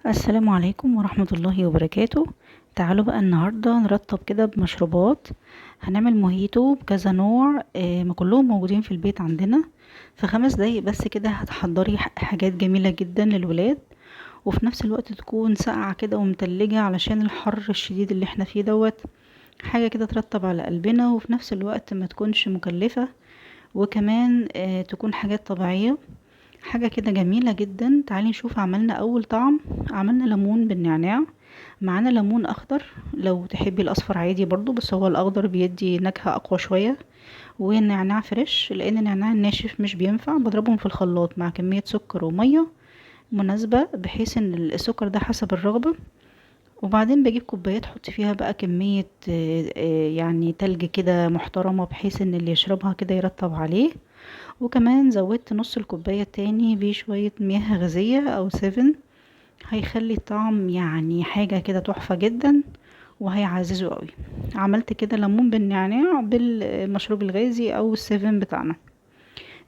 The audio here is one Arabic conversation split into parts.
السلام عليكم ورحمة الله وبركاته. تعالوا بقى النهاردة نرطب كده بمشروبات. هنعمل موهيتو بكذا نوع، ما كلهم موجودين في البيت عندنا. في 5 دقايق بس كده هتحضري حاجات جميلة جدا للولاد، وفي نفس الوقت تكون ساقعة كده ومتلجة علشان الحر الشديد اللي احنا فيه دوت. حاجة كده ترطب على قلبنا وفي نفس الوقت ما تكونش مكلفة، وكمان تكون حاجات طبيعية. حاجة كده جميلة جدا. تعالي نشوف عملنا اول طعم. عملنا ليمون بالنعناع، معانا ليمون اخضر، لو تحبي الاصفر عادي برضو، بس هو الاخضر بيدي نكهة اقوى شوية. ونعناع فريش، لان النعناع الناشف مش بينفع. بضربهم في الخلاط مع كمية سكر ومية مناسبة، بحيث ان السكر ده حسب الرغبة. وبعدين بجيب كوبايات احط فيها بقى كمية يعني تلج كده محترمة، بحيث ان اللي يشربها كده يرطب عليه. وكمان زودت نص الكوباية تاني بشوية مياه غازية او 7، هيخلي الطعم يعني حاجة كده تحفة جدا، وهيعززه قوي. عملت كده ليمون بالنعناع بالمشروب الغازي او السيفن بتاعنا.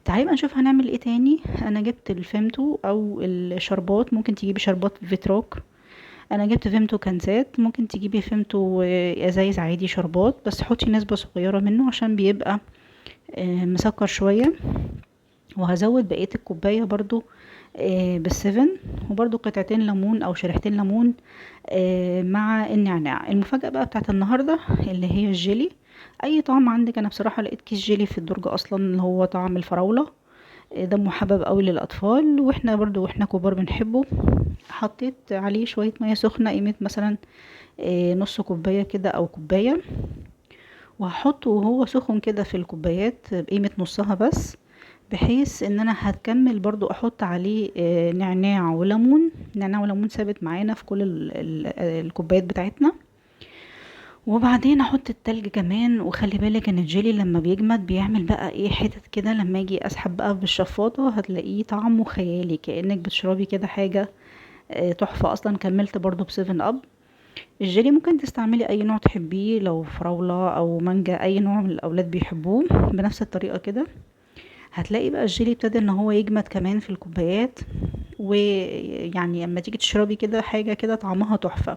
تعالي بقى نشوف هنعمل ايه تاني. انا جبت الفيمتو او الشربات، ممكن تجيبي شربات فيتروك. انا جبت فيمتو كنزات، ممكن تجيبي فيمتو ازايز عادي شربات، بس حطي نسبة صغيرة منه عشان بيبقى مسكر شوية. وهزود بقية الكوباية برضو بالسفن، وبرضو قطعتين ليمون او شريحتين ليمون مع النعناع. المفاجأة بقى بتاعت النهاردة اللي هي الجيلي. اي طعم عندك. انا بصراحة لقيت كيس جيلي في الدرج اصلا، اللي هو طعم الفراولة. ده محبب قوي للاطفال، واحنا كبار بنحبه. حطيت عليه شوية مية سخنة، قيمة مثلا نص كوباية كده او كوباية. وهحطه وهو سخن كده في الكوبايات بقيمة نصها بس، بحيث ان انا هتكمل برضو احط عليه نعناع وليمون. نعناع وليمون ثابت معانا في كل الكوبايات بتاعتنا. وبعدين احط التلج كمان. وخلي بالك ان الجيلي لما بيجمد بيعمل بقى ايه حتت كده، لما اجي اسحب بقى بالشفاطة هتلاقيه طعمه خيالي، كأنك بتشربي كده حاجة تحفة. اصلا كملت برضو بسيفن اب. الجيلي ممكن تستعملي اي نوع تحبيه، لو فراولة او مانجا، اي نوع من الاولاد بيحبوه بنفس الطريقة كده. هتلاقي بقى الجيلي ابتدى ان هو يجمد كمان في الكوبايات، ويعني اما تيجي تشربي كده حاجة كده طعمها تحفة.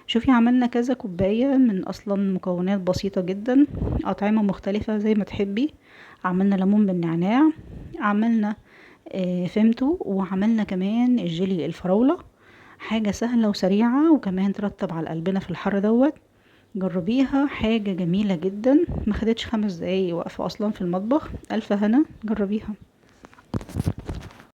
شوفي عملنا كذا كوباية من اصلا مكونات بسيطة جدا، اطعمة مختلفة زي ما تحبي. عملنا ليمون بالنعناع، عملنا فيمتو، وعملنا كمان الجيلي الفراولة. حاجة سهلة وسريعة، وكمان ترطب على قلبنا في الحر دوت. جربيها، حاجة جميلة جدا. ما خدتش 5 دقايق واقفة اصلا في المطبخ. الف هنا، جربيها.